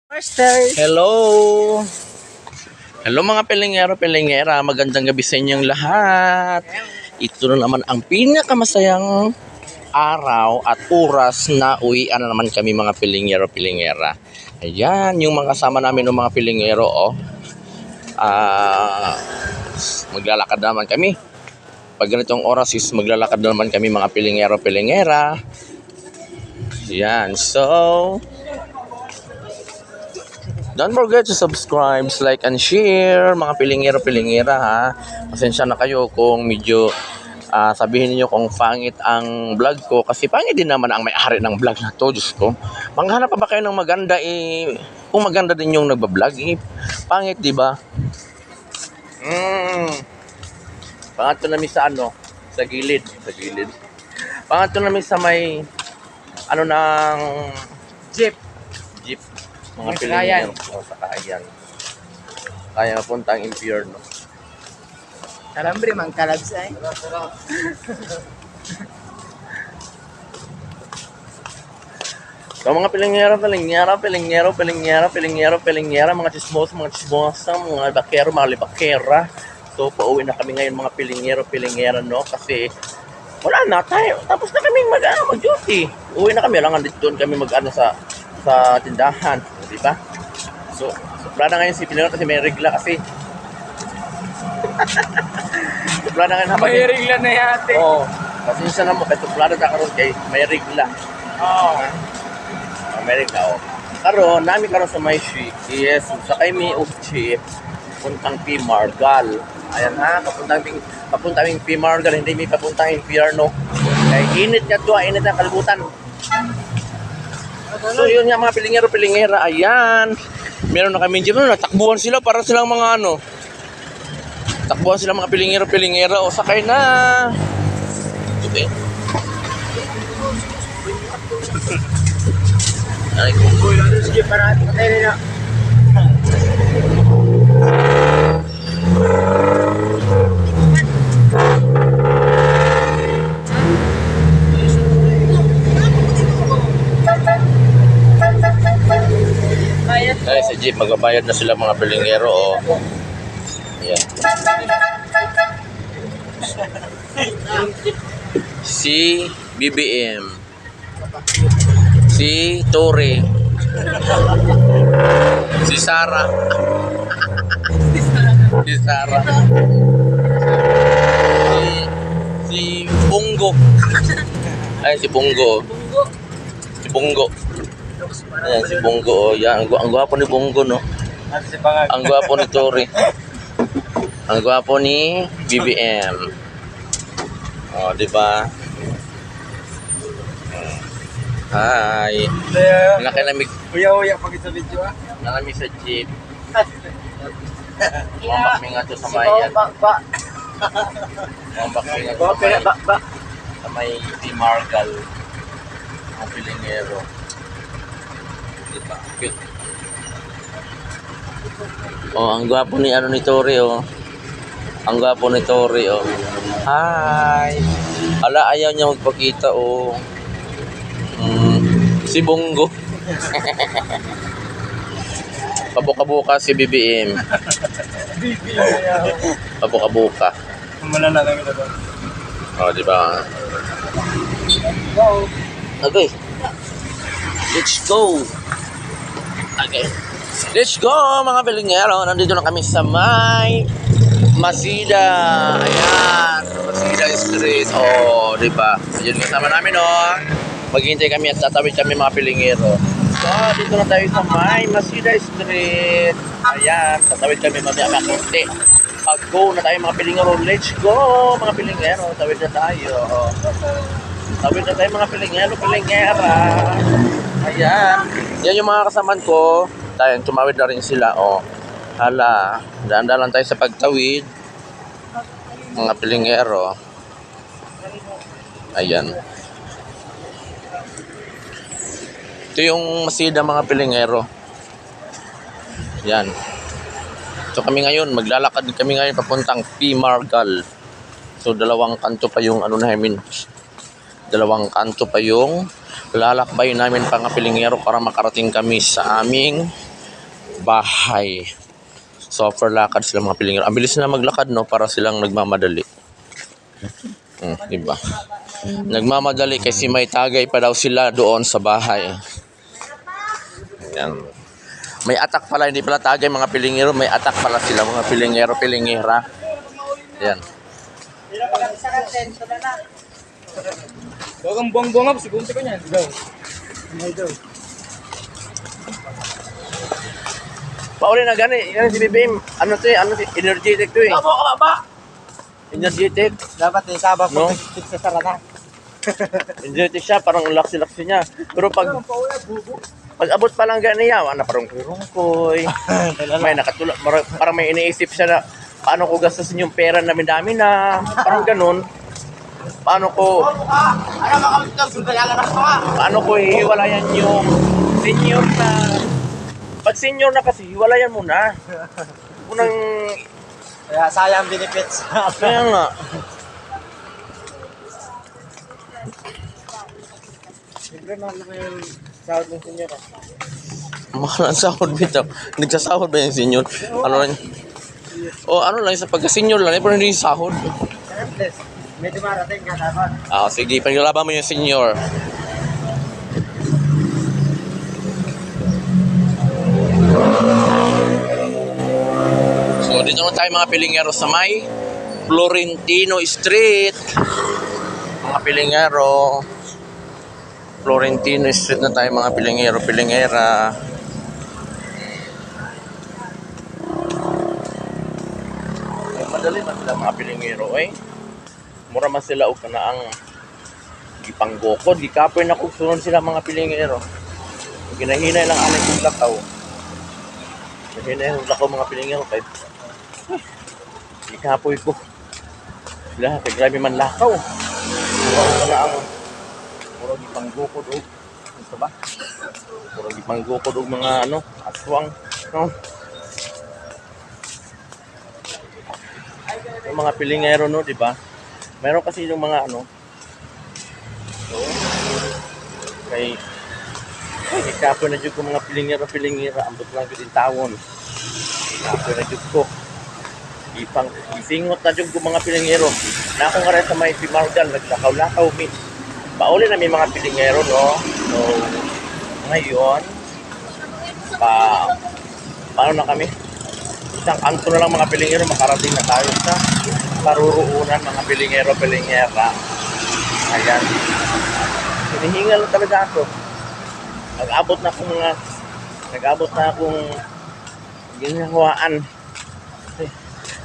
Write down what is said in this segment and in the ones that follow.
Masters. Hello! Hello mga pelengero-pelengera, magandang gabi sa inyong lahat. Ito na naman ang pinakamasayang araw at oras na uwian na naman kami mga pelengero-pelengera. Ayan, yung mga kasama namin ng mga pelengero, maglalakad naman kami. Pag ganitong oras is maglalakad naman kami mga pelengero-pelengera. Ayan, so don't forget to subscribe, like, and share mga pilingero-pilingera ha. Pasensya na kayo kung medyo sabihin niyo kung pangit ang vlog ko. Kasi pangit din naman ang may-ari ng vlog na to. Diyos ko. Manghanap pa ba kayo ng maganda kung maganda din yung nagbablog pangit di ba? Pangat to namin sa sa gilid. Pangat to namin sa may ng Jeep. Mga Sakayan. pilingero. Sakayan. Kaya punta ang impyerno. Kalambre mang kalabsay. So mga pilingero, mga chismosa, mga bakero, mga libakera. So pauwi na kami ngayon mga pilingero, no? Kasi wala na tayo. Tapos na kami mag-duty. Uwi na kami, lang doon kami sa tindahan, di ba? So, suplada ngayon si Pilingero kasi may regla kasi. Suplada ngayon May regla na yate. Oo. Kasi isa na mo, kaya suplada na karoon kay may regla. Oo. May regla, Karoon, namin karoon sa may ship. Yes, sa kay may jeep, puntang P. Margal. Ayan ha, papuntang P. Margal, hindi may papuntang impyerno. Kaya init nga to, init ang kalibutan. So yun nga mga pilingero-pilingera, ayan. Meron na kami dyan, natakbuhan sila para silang mga takbuhan sila mga pilingero-pilingera, sakay na. Okay. Ay, Sige para patay na. ay sa jeep, magbabayad na sila mga pilingero, Ayan. Si BBM. Si Tori. Si Sarah. Si Sarah. Si Bungo. Ay, si Bungo. Si Bungo. Ayan, si Bungo. Yan, ang gwapo ni Bungo, no? Ang gwapo ni Tori. Ang gwapo ni BBM. Di ba? Hi. Nakalamig. Uya pag sa video Nalamig sa jeep. Mambak nga to sa mayan. Mambak nga to sa mayan. Sa may P. Margal. Ang pilingero. Diba? Cute. Ang gwapo ni ni Tori, Ang gwapo ni Tori, Hi. Ala, ayaw niya magpakita, Si Bongo. Kabuka-buka si BBM. Kabuka-buka. Malala kami na doon. Di ba? Okay. Let's go. Okay. Let's go mga pilingero. Nandito na kami sa may Masida. Ayan. Masida Street. Di ba? Ayun kasama namin, maghihintay kami at tatawid kami mga pilingero. So, dito na tayo sa may Masida Street. Ayan. Tatawid kami mamaya konti. Pag-go na tayo mga pilingero. Let's go mga pilingero. Tawid na tayo. Tawid na tayo mga pilingero, pilingera. Ayan. Yan yung mga kasaman ko. Tayo, tumawid na rin sila, Hala, daan-daan lang tayo sa pagtawid. Mga pilingero. Ayan. Ito yung Masida mga pilingero. Yan. So kami ngayon, maglalakad kami ngayon papuntang P. Margal. So dalawang kanto pa yung namin. Dalawang kanto pa yung lalakbay namin mga pilingero para makarating kami sa aming bahay. So, for lakad sila mga pilingero. Ang bilis na maglakad, no? Para silang nagmamadali. Diba? Nagmamadali kasi may tagay pa daw sila doon sa bahay. Yan. May atak pala, hindi pala tagay mga pilingero. May atak pala sila, mga pilingero, pilingera. Yan. Huwag kang bongbong up, sigunti ko niyan. Go. Pauli na gani, yan si BBM. Ano to eh, energetic to eh. Energetic. Dapat sabak No? mo sa sarata. Energetic siya, parang laksi-laksi niya. Pero pag abot pa lang ganiya, na parang rungkoy. May nakatulog, parang may iniisip siya na paano ko gastusin yung pera namin dami na parang ganun. Paano ko hiwalayan yung senior na pag senior na kasi hiwalayan mo na. Unang Kaya sayang benefits. kaya nga. Siyempre mahal na yung sahod ng senyor. Mahal ang sahod bitaw. Nagsasahod ba yung senior? Ano lang? O ano lang sa pagka-senior lang, pero hindi yung sahod. Siyempre, may dumarating ka dapat. Sige, paglalaban mo yung senior. So, dito na tayo mga pilingero sa may Florentino Street. Mga pilingero. Florentino Street na tayo mga pilingero, pilingera. Madali man sila mga pilingero eh. Mura man sila o na ang gipanggokod, gikapoy na kung sunod sila mga pilingero. Ginahinay lang anay kong lakaw. Ginahinay yung lakaw mga pilingero kahit gikapoy ko. Sila, kay grabe man lakaw. Mura na ang mura gipanggokod o ito ba? Mura gipanggokod o mga aswang. No? Yung mga pilingero no, di ba? Meron kasi yung mga kay kapoy na jud ko mga pilingero ambot lang jud in tawon. Kapoy na jud ko. Isingot na jud ko mga pilingero. Na ako nga rin sa may Pimargal naglakaw-lakaw mi. Pauli na may mga pilingero no. So ngayon paano na kami? Isang kanto na lang mga pilingero makarating na tayo sa paruruunan mga pilingero, pilingera. Ayan. Hinihingal na talaga ako. Nag-abot na akong ginawaan.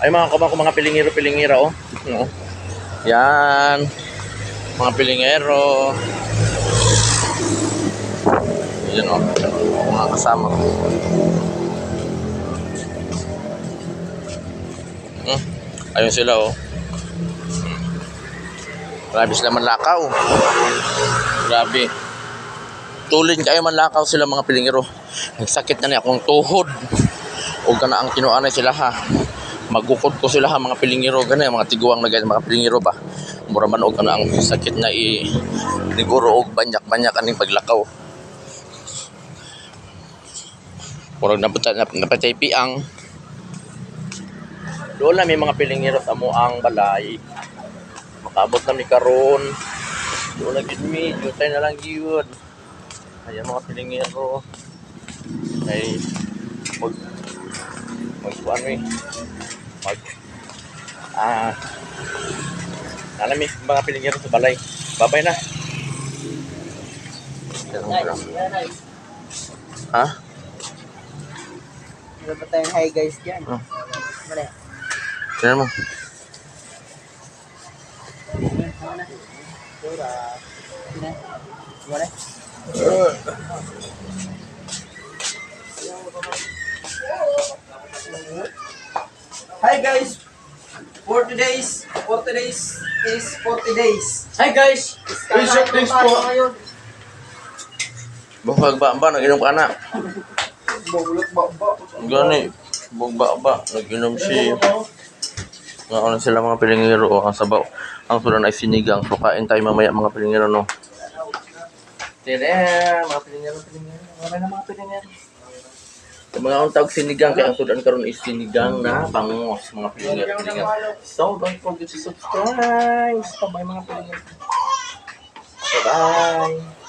Ay mga kabang ko mga pilingero, pilingera oh. No. Yan. Mga pilingero. Yan oh. Mga kasama ko. Ayun sila oh. Grabe sila manlakaw. Grabe. Tulin kayo manlakaw sila mga pilingero. Nagsakit na niya akong tuhod. O ka na ang kinuanay sila ha. Magukod ko sila ha mga pilingero. Ganun mga tiguang na ganyan mga pilingero ba. Mura man o ka na ang sakit na niguro o banyak-banyak aning paglakaw. Murag napatay piang. Doon lang may mga pilingero sa muang balay. Makabot na ni karon. Doon lang yun mi. Jutay na lang yun. Ayan mga pilingero. Ay magkuhan mi. Nalami mga pilingero sa balay. Babay na. Ha? Wala pa tayong hi guys dyan. Mali. Tignan mo. Mali. Hi guys! 40 days is 40 days. Hi guys! Bishop Dings po. Buhag ba? Nag-inom ka na? Gani. Buhag ba? Nag-inom siya. Ngayon sila mga pilingero. Ang sabaw. Ang sulan ay sinigang. So kain tayo mamaya mga pilingero no. Tira, mga pilingero. Wala na mga pilingero. Mga untag sinigang kaya ang sudan karon is sinigang na bangos mga pilingan. So don't forget to subscribe. Bye mga pilingan. Bye.